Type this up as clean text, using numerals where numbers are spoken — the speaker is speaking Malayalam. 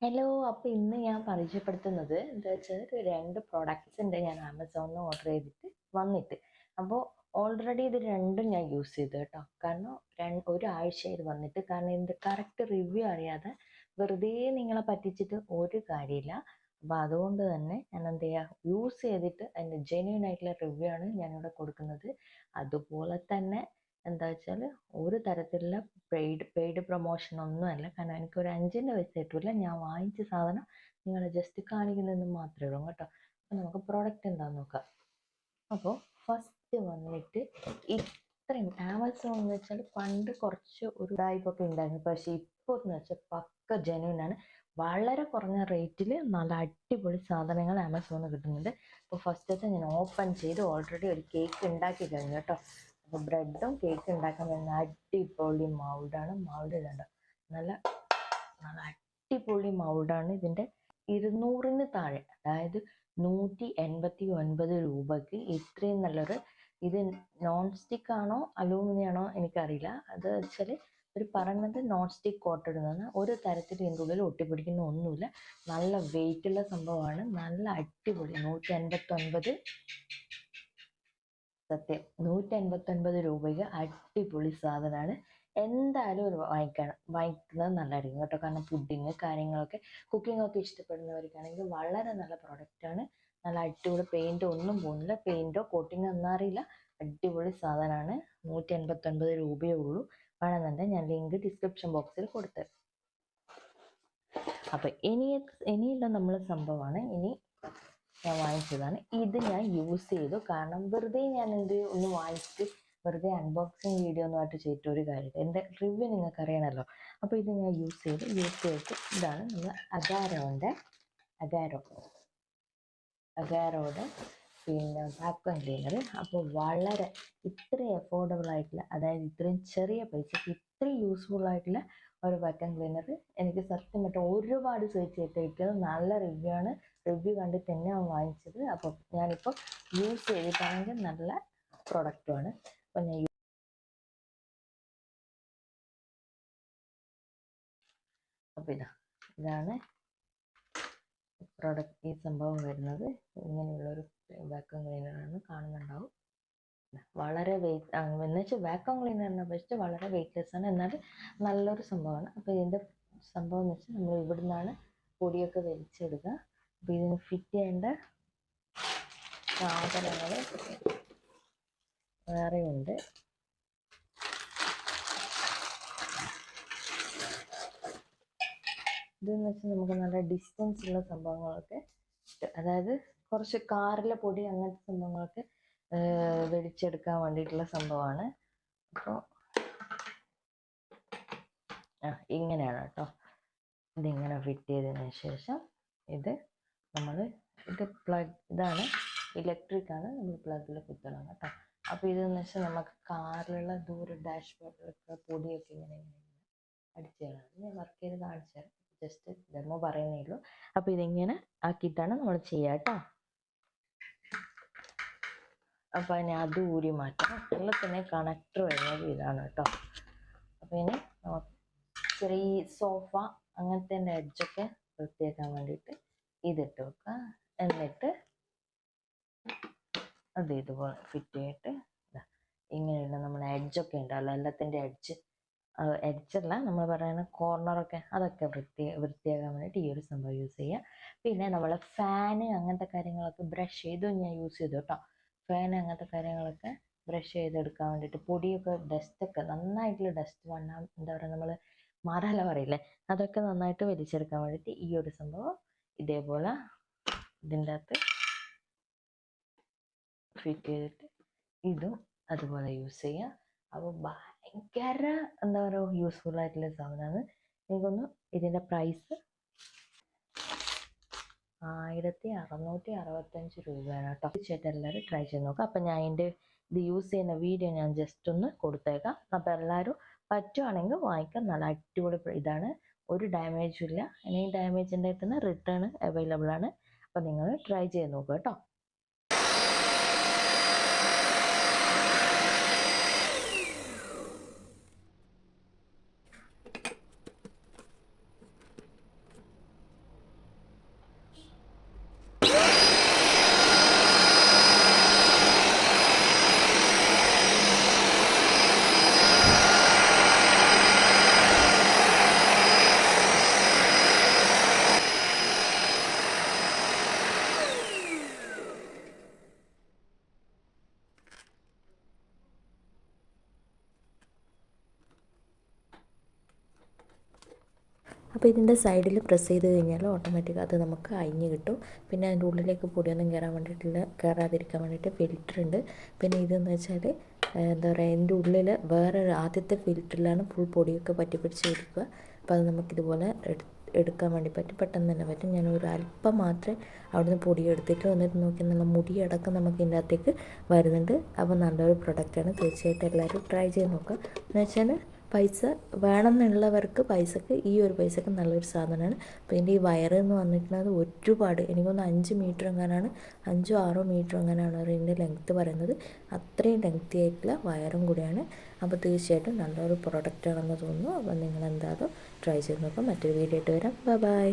ഹലോ, അപ്പോൾ ഇന്ന് ഞാൻ പരിചയപ്പെടുത്തുന്നത് എന്താ വെച്ചാൽ രണ്ട് പ്രോഡക്റ്റ്സ് ഉണ്ട്. ഞാൻ ആമസോണിൽ നിന്ന് ഓർഡർ ചെയ്തിട്ട് വന്നിട്ട്. അപ്പോൾ ഓൾറെഡി ഇത് രണ്ടും ഞാൻ യൂസ് ചെയ്തു കേട്ടോ. കാരണം ഒരാഴ്ച ഇത് വന്നിട്ട്. കാരണം ഇതിൻ്റെ കറക്റ്റ് റിവ്യൂ അറിയാതെ വെറുതെ നിങ്ങളെ പറ്റിച്ചിട്ട് ഒരു കാര്യമില്ല. അപ്പോൾ അതുകൊണ്ട് തന്നെ ഞാൻ എന്ത് ചെയ്യുക, യൂസ് ചെയ്തിട്ട് അതിൻ്റെ ജെന്യൂൻ ആയിട്ടുള്ള റിവ്യൂ ആണ് ഞാനിവിടെ കൊടുക്കുന്നത്. അതുപോലെ തന്നെ എന്താ വെച്ചാൽ ഒരു തരത്തിലുള്ള പെയ്ഡ് പ്രൊമോഷൻ ഒന്നുമല്ല. കാരണം എനിക്കൊരു 5ൻ്റെ പൈസ കിട്ടില്ല. ഞാൻ വാങ്ങിച്ച സാധനം നിങ്ങളെ ജസ്റ്റ് കാണിക്കുന്നതെന്ന് മാത്രമേ ഉള്ളൂ കേട്ടോ. അപ്പോൾ നമുക്ക് പ്രോഡക്റ്റ് എന്താണെന്ന് നോക്കാം. അപ്പോൾ ഫസ്റ്റ് വന്നിട്ട് ഇത്രയും ആമസോൺ എന്ന് വെച്ചാൽ പണ്ട് കുറച്ച് ഒരു ടൈപ്പൊക്കെ ഉണ്ടായിരുന്നു. പക്ഷേ ഇപ്പോൾ എന്ന് വെച്ചാൽ പക്ക ജെന്യൂൻ ആണ്. വളരെ കുറഞ്ഞ റേറ്റിൽ നല്ല അടിപൊളി സാധനങ്ങൾ ആമസോണിൽ കിട്ടുന്നുണ്ട്. അപ്പോൾ ഫസ്റ്റത്തെ ഞാൻ ഓപ്പൺ ചെയ്ത് ഓൾറെഡി ഒരു കേക്ക് ഉണ്ടാക്കി കഴിഞ്ഞു കേട്ടോ. അപ്പോൾ ബ്രെഡും കേക്ക് ഉണ്ടാക്കാൻ വരുന്ന അടിപൊളി മൗൾഡാണ്. മൗൾഡ് ഇടണ്ട, നല്ല നല്ല അടിപൊളി മൗൾഡാണ്. ഇതിൻ്റെ 200-ന് താഴെ, അതായത് 189 രൂപയ്ക്ക് ഇത്രയും നല്ലൊരു, ഇത് നോൺ സ്റ്റിക്ക് ആണോ അലൂമിനിയം ആണോ എനിക്കറിയില്ല. അത് വെച്ചാൽ ഇവർ പറയുന്നത് നോൺ സ്റ്റിക്ക് കോട്ടഡ് എന്നാണ്. ഒരു തരത്തിൽ ഇതിൻ്റെ ഉള്ളിൽ ഒട്ടിപ്പിടിക്കുന്ന ഒന്നുമില്ല. നല്ല വെയിറ്റുള്ള സംഭവമാണ്. നല്ല അടിപൊളി 189, സത്യം 189 രൂപയ്ക്ക് അടിപൊളി സാധനമാണ്. എന്തായാലും ഒരു വാങ്ങിക്കുന്നത് നല്ലതായിരിക്കും കേട്ടോ. കാരണം പുഡിങ് കാര്യങ്ങളൊക്കെ കുക്കിങ്ങൊക്കെ ഇഷ്ടപ്പെടുന്നവർക്കാണെങ്കിൽ വളരെ നല്ല പ്രൊഡക്റ്റാണ്. നല്ല അടിപൊളി, പെയിൻറ്റ് ഒന്നും പോകുന്നില്ല. പെയിൻറ്റോ കോട്ടിങ്ങോ ഒന്നും അറിയില്ല. അടിപൊളി സാധനമാണ്. 189 രൂപയേ ഉള്ളൂ. വേണമെന്നുണ്ടെങ്കിൽ ഞാൻ ലിങ്ക് ഡിസ്ക്രിപ്ഷൻ ബോക്സിൽ കൊടുത്തത്. അപ്പം ഇനിയുള്ള നമ്മൾ സംഭവമാണ്. ഇനി ഞാൻ വാങ്ങിച്ചതാണ്. ഇത് ഞാൻ യൂസ് ചെയ്തു. കാരണം വെറുതെ ഞാൻ ഒന്ന് വാങ്ങിച്ചിട്ട് വെറുതെ അൺബോക്സിങ് വീഡിയോ ഒന്നുമായിട്ട് ചെയ്തിട്ട് ഒരു കാര്യമില്ല. എൻ്റെ റിവ്യൂ നിങ്ങൾക്ക് അറിയണമല്ലോ. അപ്പോൾ ഇത് ഞാൻ യൂസ് ചെയ്തിട്ട് ഇതാണ് നമ്മൾ അഗാരോയുടെ പിന്നെ വാക്വം ക്ലീനർ. അപ്പോൾ വളരെ ഇത്രയും അഫോർഡബിൾ ആയിട്ടുള്ള, അതായത് ഇത്രയും ചെറിയ പൈസക്ക് ഇത്രയും യൂസ്ഫുൾ ആയിട്ടുള്ള ഒരു വാക്വം ക്ലീനർ എനിക്ക് സത്യം പറ്റും ഒരുപാട് സെർച്ച് ചെയ്തിട്ട് നല്ല റിവ്യൂ ആണ്. റിവ്യൂ കണ്ടിട്ട് തന്നെയാണ് വാങ്ങിച്ചത്. അപ്പോൾ ഞാനിപ്പോൾ യൂസ് ചെയ്തിട്ടാണെങ്കിൽ നല്ല പ്രൊഡക്റ്റുമാണ്. അപ്പോൾ ഇതാണ് പ്രൊഡക്റ്റ്. ഈ സംഭവം വരുന്നത് ഇങ്ങനെയുള്ളൊരു വാക്വം ക്ലീനറാണ്. കാണുന്നുണ്ടാവും. വളരെ വെയിറ്റ് എന്ന് വെച്ചാൽ വാക്വം ക്ലീനറിനെ അപേക്ഷിച്ച് വളരെ വെയിറ്റ്ലെസ് ആണ്. എന്നാൽ നല്ലൊരു സംഭവമാണ്. അപ്പോൾ ഇതിൻ്റെ സംഭവം എന്ന് വെച്ചാൽ നമ്മൾ ഇവിടെ നിന്നാണ് പൊടിയൊക്കെ വലിച്ചെടുക്കുക. അപ്പോൾ ഇതിന് ഫിറ്റ് ചെയ്യേണ്ട സാധനങ്ങൾ വേറെയുണ്ട്. ഇതെന്ന് വെച്ചാൽ നമുക്ക് നല്ല ഡിസ്റ്റൻസുള്ള സംഭവങ്ങളൊക്കെ, അതായത് കുറച്ച് കാറിലെ പൊടി അങ്ങനത്തെ സംഭവങ്ങളൊക്കെ വലിച്ചെടുക്കാൻ വേണ്ടിയിട്ടുള്ള സംഭവമാണ്. അപ്പോൾ ഇങ്ങനെയാണ് കേട്ടോ. ഇതിങ്ങനെ ഫിറ്റ് ചെയ്തതിന് ശേഷം ഇത് ഇതാണ് ഇലക്ട്രിക് ആണ്. നമ്മൾ പ്ലഗിൽ കുത്തണം കേട്ടോ. അപ്പോൾ ഇതെന്ന് വെച്ചാൽ നമുക്ക് കാറിലുള്ള ഡാഷ്ബോർഡിലൊക്കെ പൊടിയൊക്കെ ഇങ്ങനെ അടിച്ചു തരാം. ഞാൻ വർക്ക് ചെയ്ത് കാണിച്ചു തരാം. ജസ്റ്റ് ഡെമോ പറയുന്നേ ഉള്ളൂ. അപ്പോൾ ഇതിങ്ങനെ ആക്കിയിട്ടാണ് നമ്മൾ ചെയ്യുക കേട്ടോ. അപ്പോൾ അതിനെ അത് ഊരി മാറ്റണം. എല്ലാത്തിനെ കണക്ടർ വരുന്നത് ഇതാണ് കേട്ടോ. അപ്പോൾ ഇനി നമുക്ക് ചെറിയ സോഫ അങ്ങനത്തെ എഡ്ജൊക്കെ വൃത്തിയാക്കാൻ വേണ്ടിയിട്ട് ഇതിട്ട് വെക്കുക. എന്നിട്ട് അത് ഇതുപോലെ ഫിറ്റ് ചെയ്തിട്ട് ഇങ്ങനെയുള്ള നമ്മുടെ എഡ്ജൊക്കെ ഉണ്ടാവില്ല, എല്ലാത്തിൻ്റെ എഡ്ജല്ല നമ്മൾ പറയുന്ന കോർണറൊക്കെ, അതൊക്കെ വൃത്തിയാക്കാൻ വേണ്ടിയിട്ട് ഈ ഒരു സംഭവം യൂസ് ചെയ്യുക. പിന്നെ നമ്മൾ ഫാന് അങ്ങനത്തെ കാര്യങ്ങളൊക്കെ ബ്രഷ് ചെയ്തും ഞാൻ യൂസ് ചെയ്തു കേട്ടോ. ഫാൻ അങ്ങനത്തെ കാര്യങ്ങളൊക്കെ ബ്രഷ് ചെയ്തെടുക്കാൻ വേണ്ടിയിട്ട് പൊടിയൊക്കെ ഡസ്റ്റൊക്കെ നന്നായിട്ടുള്ള ഡസ്റ്റ് എന്താ പറയുക, നമ്മൾ മാറാല പറയില്ലേ, അതൊക്കെ നന്നായിട്ട് വലിച്ചെടുക്കാൻ വേണ്ടിയിട്ട് ഈ ഒരു സംഭവം ഇതേപോലെ ഇതിൻ്റെ അകത്ത് ഫിറ്റ് ചെയ്തിട്ട് ഇതും അതുപോലെ യൂസ് ചെയ്യുക. അപ്പോൾ ഭയങ്കര എന്താ പറയുക യൂസ്ഫുൾ ആയിട്ടുള്ള സാധനമാണ്. എനിക്കൊന്ന് ഇതിൻ്റെ പ്രൈസ് 1665 രൂപയാണ് കേട്ടോ. തീർച്ചയായിട്ടും എല്ലാവരും ട്രൈ ചെയ്ത് നോക്കാം. അപ്പം ഞാൻ ഇത് യൂസ് ചെയ്യുന്ന വീഡിയോ ഞാൻ ജസ്റ്റ് ഒന്ന് കൊടുത്തേക്കാം. അപ്പോൾ എല്ലാവരും പറ്റുവാണെങ്കിൽ വാങ്ങിക്കാൻ. നല്ല അടിപൊളി ഇതാണ്. ഒരു ഡാമേജും ഇല്ല. ഇനി ഡാമേജിൻ്റെ തന്നെ റിട്ടേൺ അവൈലബിൾ ആണ്. അപ്പോൾ നിങ്ങൾ ട്രൈ ചെയ്ത് നോക്കുക കേട്ടോ. അപ്പോൾ ഇതിൻ്റെ സൈഡിൽ പ്രസ് ചെയ്ത് കഴിഞ്ഞാൽ ഓട്ടോമാറ്റിക് അത് നമുക്ക് അഴിഞ്ഞ് കിട്ടും. പിന്നെ അതിൻ്റെ ഉള്ളിലേക്ക് പൊടിയൊന്നും കയറാതിരിക്കാൻ വേണ്ടിയിട്ട് ഫിൽറ്റർ ഉണ്ട്. പിന്നെ ഇതെന്ന് വെച്ചാൽ എന്താ പറയുക, ഇതിൻ്റെ ഉള്ളിൽ വേറെ ആദ്യത്തെ ഫിൽറ്ററിലാണ് ഫുൾ പൊടിയൊക്കെ പറ്റി പിടിച്ചിരിക്കുക. അപ്പോൾ അത് നമുക്കിതുപോലെ എടുക്കാൻ വേണ്ടി പറ്റും, പെട്ടെന്ന് തന്നെ പറ്റും. ഞാൻ ഒരു അല്പം മാത്രമേ അവിടുന്ന് പൊടി എടുത്തിട്ട് വന്നിട്ട് നോക്കി, നല്ല മുടിയടക്കം നമുക്ക് ഇതിൻ്റെ അകത്തേക്ക് വരുന്നുണ്ട്. അപ്പോൾ നല്ലൊരു പ്രൊഡക്റ്റാണ്, തീർച്ചയായിട്ടും എല്ലാവരും ട്രൈ ചെയ്ത് നോക്കുക. എന്ന് വെച്ചാൽ പൈസ വേണമെന്നുള്ളവർക്ക് പൈസക്ക് ഈ ഒരു പൈസക്ക് നല്ലൊരു സാധനമാണ്. അപ്പോൾ ഇതിൻ്റെ ഈ വയറ് എന്ന് പറഞ്ഞിട്ടുള്ളത് ഒരുപാട്, എനിക്കൊന്ന് 5 മീറ്റർ എങ്ങനെയാണ്, 5-6 മീറ്റർ എങ്ങനെയാണ് ഇതിൻ്റെ ലെങ്ത്ത് പറയുന്നത്. അത്രയും ലെങ്തി ആയിട്ടുള്ള വയറും കൂടിയാണ്. അപ്പോൾ തീർച്ചയായിട്ടും നല്ലൊരു പ്രൊഡക്റ്റാണെന്ന് തോന്നുന്നു. അപ്പോൾ നിങ്ങൾ എന്തായാലും ട്രൈ ചെയ്ത് നോക്കാം. മറ്റൊരു വീഡിയോ ആയിട്ട് വരാം. ബൈ.